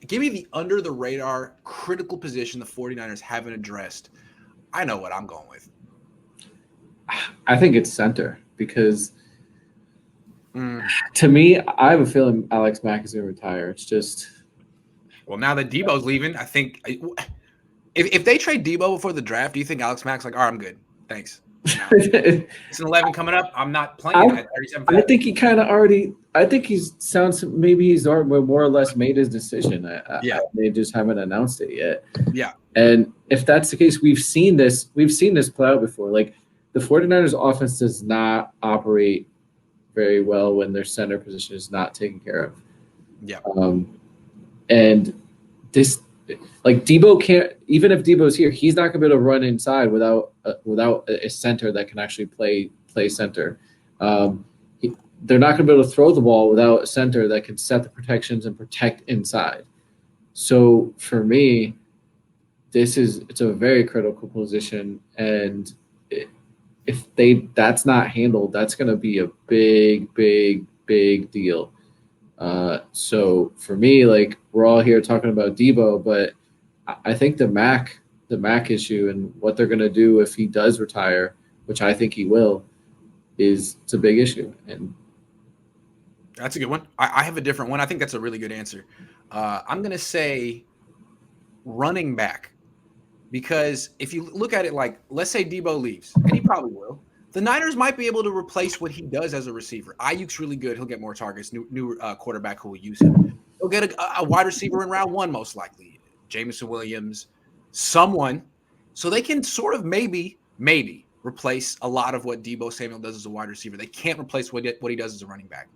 Give me the under the radar critical position the 49ers haven't addressed. I know what I'm going with. I think it's center because to me, I have a feeling Alex Mack is going to retire. It's just now that Deebo's leaving, I think if they trade Deebo before the draft, do you think Alex Mack's like, all right, I'm good, thanks. No. It's an 11 coming up. I'm not playing at 37. I think he kind of already. I think maybe he's more or less made his decision. They just haven't announced it yet. Yeah. And if that's the case, we've seen this play out before. Like the 49ers offense does not operate very well when their center position is not taken care of. Yeah. And this, like Deebo can't. Even if Deebo's here, he's not gonna be able to run inside without a center that can actually play center. They're not gonna be able to throw the ball without a center that can set the protections and protect inside. So for me, it's a very critical position, and if that's not handled, that's going to be a big deal. So for me, like we're all here talking about Deebo, but I think the Mac issue and what they're going to do if he does retire, which I think he will, it's a big issue. And that's a good one. I have a different one. I think that's a really good answer. I'm going to say running back. Because if you look at it like, let's say Deebo leaves, and he probably will, the Niners might be able to replace what he does as a receiver. Ayuk's really good. He'll get more targets. New quarterback who will use him. He'll get a wide receiver in round 1, most likely. Jameson Williams, someone. So they can sort of maybe replace a lot of what Deebo Samuel does as a wide receiver. They can't replace what he does as a running back.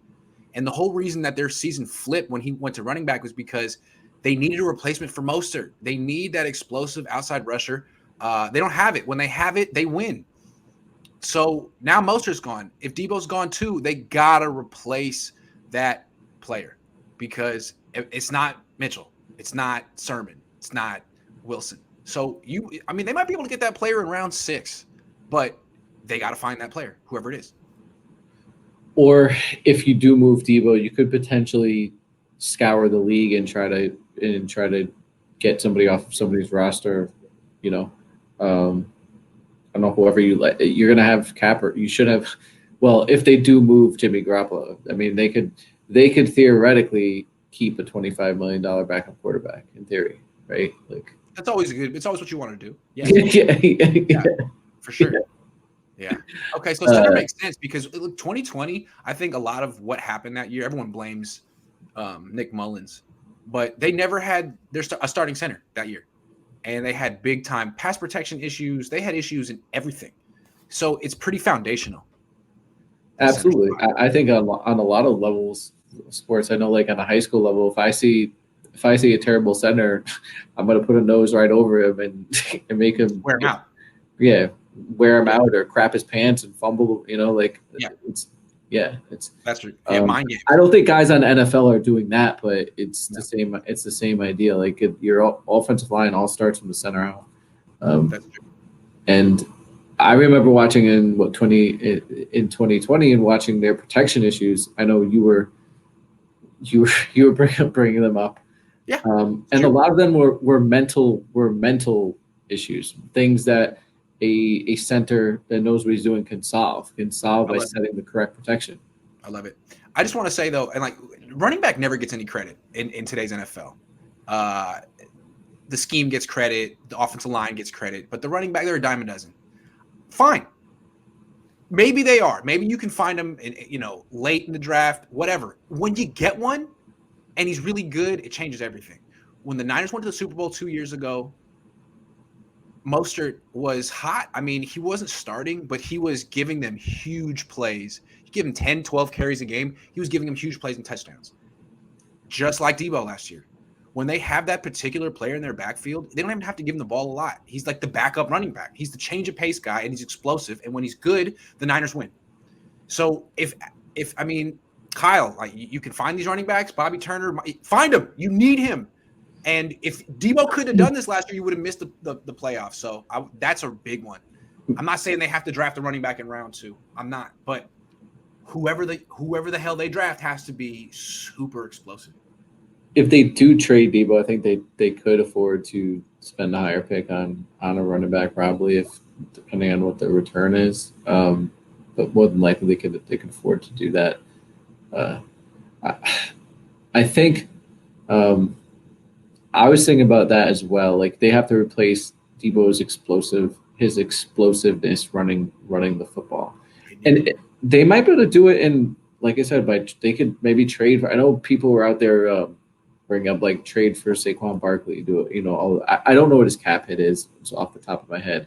And the whole reason that their season flipped when he went to running back was because they needed a replacement for Mostert. They need that explosive outside rusher. They don't have it. When they have it, they win. So now Mostert's gone. If Deebo's gone too, they got to replace that player because it's not Mitchell. It's not Sermon. It's not Wilson. So they might be able to get that player in round 6, but they got to find that player, whoever it is. Or if you do move Deebo, you could potentially scour the league and try to get somebody off of somebody's roster, I don't know, whoever you let. You're gonna have cap, or you should have. Well, if they do move Jimmy Garoppolo, I mean, they could theoretically keep a $25 million backup quarterback in theory, right? Like that's always good. It's always what you want to do. Yeah, yeah, for sure. Yeah. Okay, so center makes sense because 2020. I think a lot of what happened that year, everyone blames Nick Mullins, but they never had a starting center that year, and they had big time pass protection issues. They had issues in everything, so it's pretty foundational. Absolutely, I think on a lot of levels of sports. I know, like on a high school level, if I see a terrible center, I'm going to put a nose right over him and make him wear him out. Yeah, wear him out or crap his pants and fumble. That's true. Mind games. I don't think guys on NFL are doing that, but it's the same. It's the same idea. Like your offensive line all starts from the center out. That's true. And I remember watching in 2020 and watching their protection issues. I know you were bringing them up. Yeah. And a lot of them were mental issues, things that a center that knows what he's doing can solve by setting the correct protection. I love it. I just want to say though, and like running back never gets any credit in today's NFL. The scheme gets credit, the offensive line gets credit, but the running back, they're a dime a dozen. Fine. Maybe they are. Maybe you can find them late in the draft, whatever. When you get one and he's really good, it changes everything. When the Niners went to the Super Bowl 2 years ago, Mostert was hot. I mean, he wasn't starting, but he was giving them huge plays. He gave them 10, 12 carries a game. He was giving them huge plays and touchdowns. Just like Deebo last year. When they have that particular player in their backfield, they don't even have to give him the ball a lot. He's like the backup running back. He's the change of pace guy, and he's explosive. And when he's good, the Niners win. So Kyle, like you can find these running backs, Bobby Turner, find him. You need him. And if Deebo could have done this last year, you would have missed the playoffs. So that's a big one. I'm not saying they have to draft a running back in round 2. I'm not. But whoever the hell they draft has to be super explosive. if they do trade Deebo, I think they could afford to spend a higher pick on a running back, probably, if depending on what the return is. But more than likely they could afford to do that. I, I think I was thinking about that as well. Like they have to replace Deebo's his explosiveness running the football, and they might be able to do it in, like I said, they could maybe trade for. I know people were out there bring up like trade for Saquon Barkley. Do it, I don't know what his cap hit is, so off the top of my head,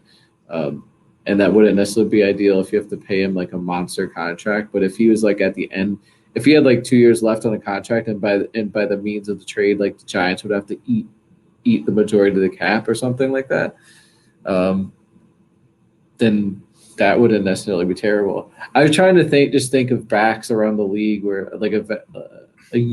and that wouldn't necessarily be ideal if you have to pay him like a monster contract. But if he was like at the end, if he had like 2 years left on a contract, and by the means of the trade, like the Giants would have to eat the majority of the cap or something like that, then that wouldn't necessarily be terrible. I was trying to think of backs around the league where like a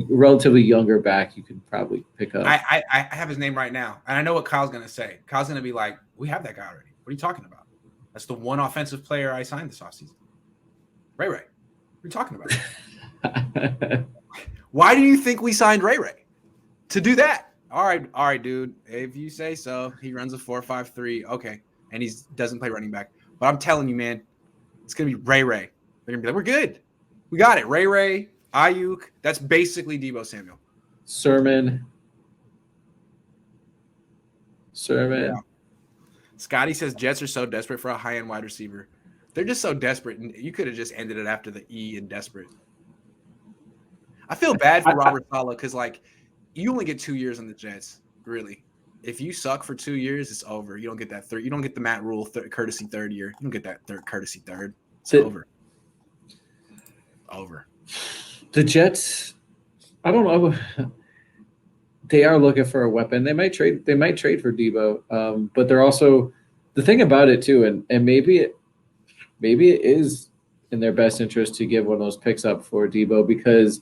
relatively younger back you could probably pick up. I have his name right now, and I know what Kyle's going to say. Kyle's going to be like, we have that guy already. What are you talking about? That's the one offensive player I signed this offseason. Ray. What are you talking about? Why do you think we signed Ray? To do that? All right, dude. If you say so. He runs a 4.53. Okay. And he doesn't play running back. But I'm telling you, man, it's going to be Ray. They're going to be like, we're good. We got it. Ray, Ayuk. That's basically Deebo Samuel. Sermon. Yeah. Scotty says Jets are so desperate for a high-end wide receiver. They're just so desperate. And you could have just ended it after the E in desperate. I feel bad for Robert Saleh because, like, you only get 2 years on the Jets, really. If you suck for 2 years, it's over. You don't get that third. You don't get the Matt Rule courtesy third year. You don't get that courtesy third. It's over. Over. The Jets, I don't know. They are looking for a weapon. They might trade for Deebo, but they're also the thing about it too, and maybe it is in their best interest to give one of those picks up for Deebo, because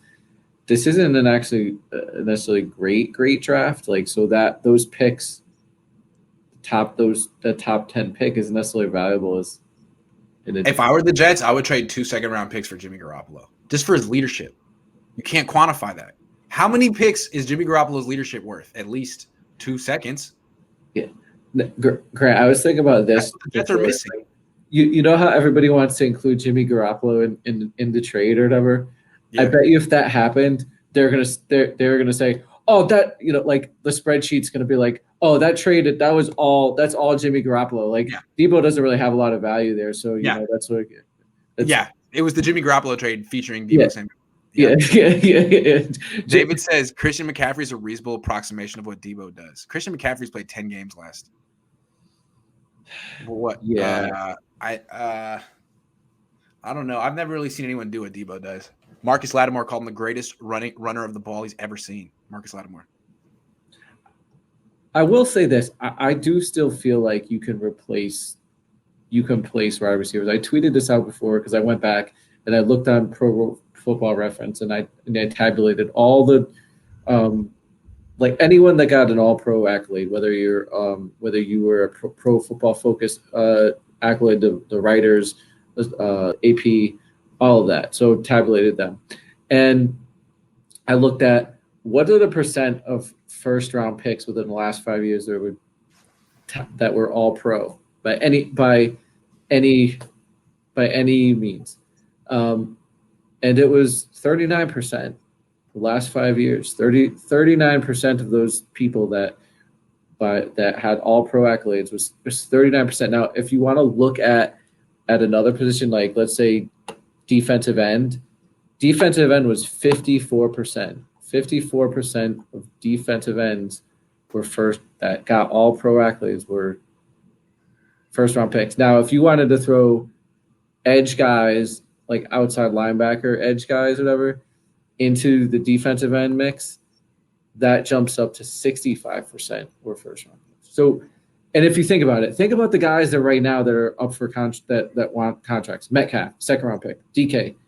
this isn't an actually necessarily great draft. Like, so that those picks, the top 10 pick isn't necessarily valuable as. If I were the Jets, I would trade 2 second-round picks for Jimmy Garoppolo just for his leadership. You can't quantify that. How many picks is Jimmy Garoppolo's leadership worth? At least 2 seconds. Yeah, Grant. I was thinking about this. The Jets are missing. You know how everybody wants to include Jimmy Garoppolo in the trade or whatever. Yeah. I bet you if that happened, they're gonna say, oh, that, like the spreadsheet's gonna be like, oh, that's all Jimmy Garoppolo. Like, Deebo doesn't really have a lot of value there, so that's what. It was the Jimmy Garoppolo trade featuring Deebo Samuel. Yeah. David says Christian McCaffrey is a reasonable approximation of what Deebo does. Christian McCaffrey's played 10 games last. What? Yeah. I don't know. I've never really seen anyone do what Deebo does. Marcus Lattimore called him the greatest runner of the ball he's ever seen. Marcus Lattimore. I will say this. I do still feel like you can place wide receivers. I tweeted this out before because I went back and I looked on Pro Football Reference and I tabulated all the like anyone that got an All-Pro accolade, whether you were a Pro Football Focus accolade, the writers, AP, all of that. So tabulated them, and I looked at what are the percent of first-round picks within the last 5 years that were All-Pro by any means. And it was 39%. The last 5 years, 39% of those people that had All-Pro accolades was 39%. Now, if you want to look at another position, like let's say defensive end was 54%. 54% of defensive ends that got All-Pro accolades were first-round picks. Now, if you wanted to throw edge guys, like outside linebacker edge guys or whatever, into the defensive end mix, that jumps up to 65% were first round picks. So, and if you think about the guys that right now that are up for that want contracts. Metcalf, second round pick. Deebo,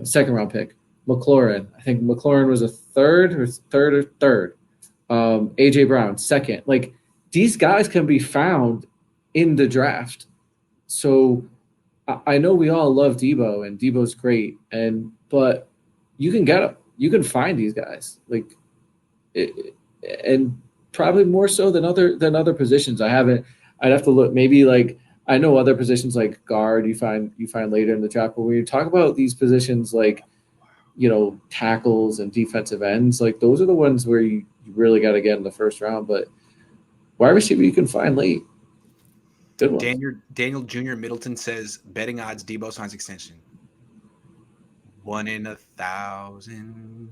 second round pick. McLaurin, I think McLaurin was a third. AJ Brown, second. Like, these guys can be found in the draft. So I know we all love Deebo, and Deebo's great, but you can get him. you can find these guys and probably more so than other positions. I'd have to look. Maybe like I know other positions like guard you find later in the draft, but when you talk about these positions like tackles and defensive ends, like those are the ones where you really got to get in the first round. But wide receiver you can find late. Good one. Daniel Jr. Middleton says betting odds Deebo signs extension. 1 in 1,000.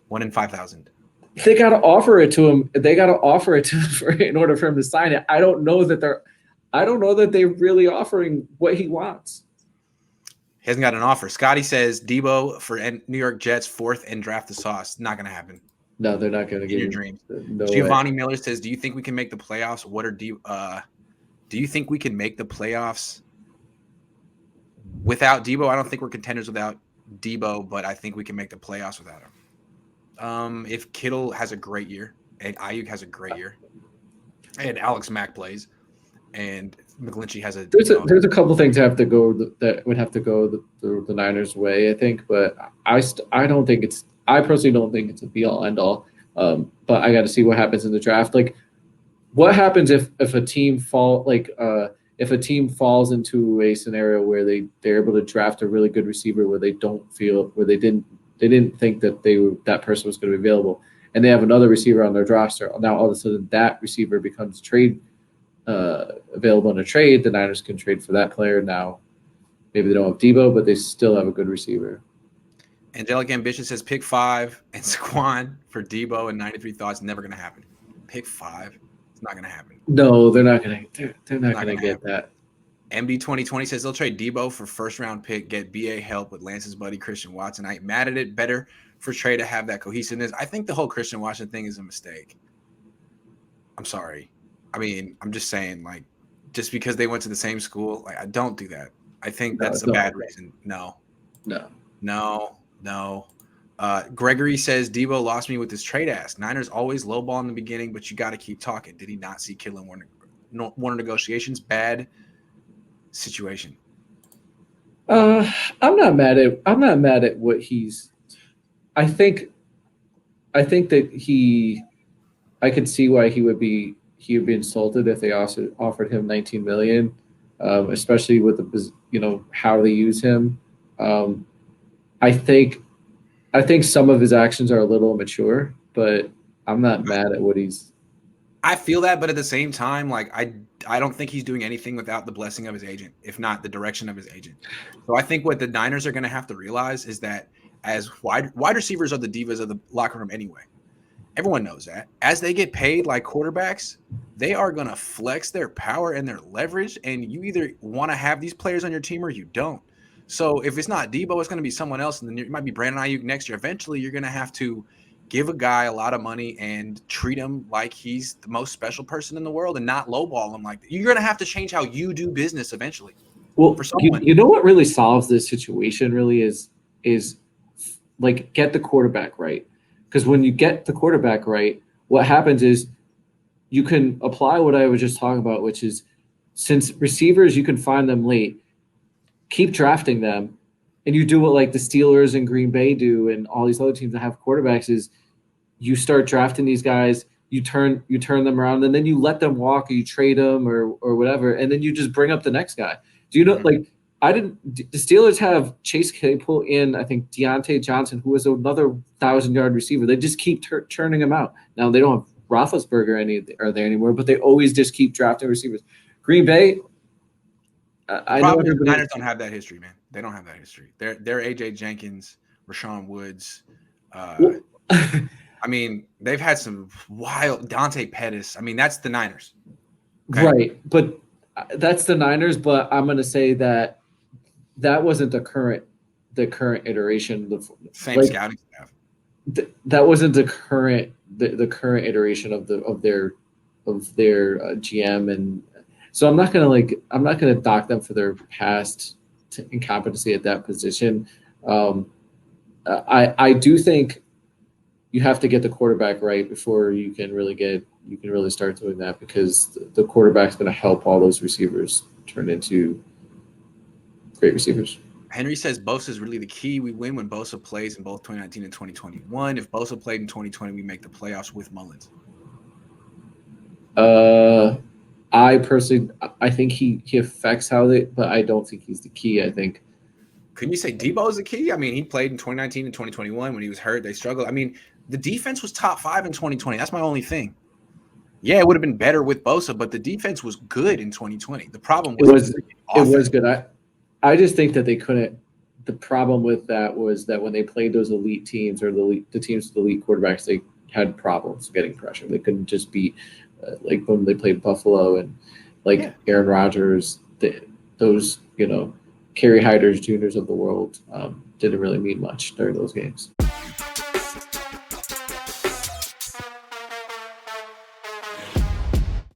1 in 5,000. They got to offer it to him. They got to offer it to him in order for him to sign it. I don't know that they're really offering what he wants. He hasn't got an offer. Scotty says Deebo for New York Jets 4th and draft the sauce. Not going to happen. No, they're not going to get your dreams. No Giovanni way. Miller says, "Do you think we can make the playoffs? Do you think we can make the playoffs without Deebo? I don't think we're contenders without Deebo, but I think we can make the playoffs without him. If Kittle has a great year and Ayuk has a great year and Alex Mack plays and McGlinchey has there's a couple things that would have to go the Niners' way, I think, but I personally don't think it's a be all end all. But I got to see what happens in the draft. Like, what happens if a team falls into a scenario where they're able to draft a really good receiver where they didn't think that person was going to be available, and they have another receiver on their roster. Now all of a sudden that receiver becomes available in a trade. The Niners can trade for that player. Now maybe they don't have Deebo, but they still have a good receiver. Angelic Ambition says pick 5 and Squan for Deebo and 93 thoughts. Never going to happen. Pick 5. It's not going to happen. No, they're not going to. They're not going to get that. MD 2020 says they'll trade Deebo for first-round pick, get BA help with Lance's buddy Christian Watson. I ain't mad at it. Better for Trey to have that cohesiveness. I think the whole Christian Watson thing is a mistake. I'm sorry. I mean, I'm just saying, like, just because they went to the same school, like, I don't do that. I think that's a bad reason. No. Gregory says Deebo lost me with his trade ask. Niners always lowball in the beginning, but you got to keep talking. Did he not see Kittle in Warner negotiations? Bad situation. I'm not mad at what he's. I think that I could see why he would be insulted if they also offered him $19 million, especially with how they use him. I think some of his actions are a little immature, but I'm not mad at what he's. I feel that, but at the same time, like I don't think he's doing anything without the blessing of his agent, if not the direction of his agent. So I think what the Niners are going to have to realize is that as wide receivers are the divas of the locker room anyway. Everyone knows that. As they get paid like quarterbacks, they are going to flex their power and their leverage, and you either want to have these players on your team or you don't. So if it's not Deebo, it's going to be someone else, and then it might be Brandon Ayuk next year. Eventually, you're going to have to give a guy a lot of money and treat him like he's the most special person in the world and not lowball him like that. You're going to have to change how you do business eventually. Well, for someone. You know what really solves this situation really is like get the quarterback right. Because when you get the quarterback right, what happens is you can apply what I was just talking about, which is since receivers, you can find them late, keep drafting them, and you do what like the Steelers and Green Bay do and all these other teams that have quarterbacks is you start drafting these guys, you turn them around, and then you let them walk or you trade them or whatever, and then you just bring up the next guy. Do you know, like, the Steelers have Chase Claypool in, I think, Deontay Johnson, who is another 1,000-yard receiver. They just keep churning him out. Now, they don't have Roethlisberger there anymore, but they always just keep drafting receivers. Green Bay, I know the Niners don't have that history, man. They don't have that history. They're A.J. Jenkins, Rashawn Woods. I mean, they've had some wild Dante Pettis. I mean, that's the Niners. Okay? Right, but that's the Niners, but I'm going to say that wasn't the current iteration. Same scouting staff. That wasn't the current iteration of their GM, and so I'm not gonna dock them for their past incompetency at that position. I do think you have to get the quarterback right before you can really start doing that, because the quarterback's going to help all those receivers turn into great receivers. Henry says Bosa is really the key. We win when Bosa plays in both 2019 and 2021. If Bosa played in 2020, we make the playoffs with Mullins. I personally, I think he affects how they, but I don't think he's the key. I think. Couldn't you say Deebo is the key? I mean, he played in 2019 and 2021 when he was hurt. They struggled. I mean, the defense was top 5 in 2020. That's my only thing. Yeah, it would have been better with Bosa, but the defense was good in 2020. The problem was it was good. I just think that they couldn't. The problem with that was that when they played those elite teams or the teams with elite quarterbacks, they had problems getting pressure. They couldn't just beat like when they played Buffalo and Aaron Rodgers. Those Kerry Hyders Juniors of the world didn't really mean much during those games.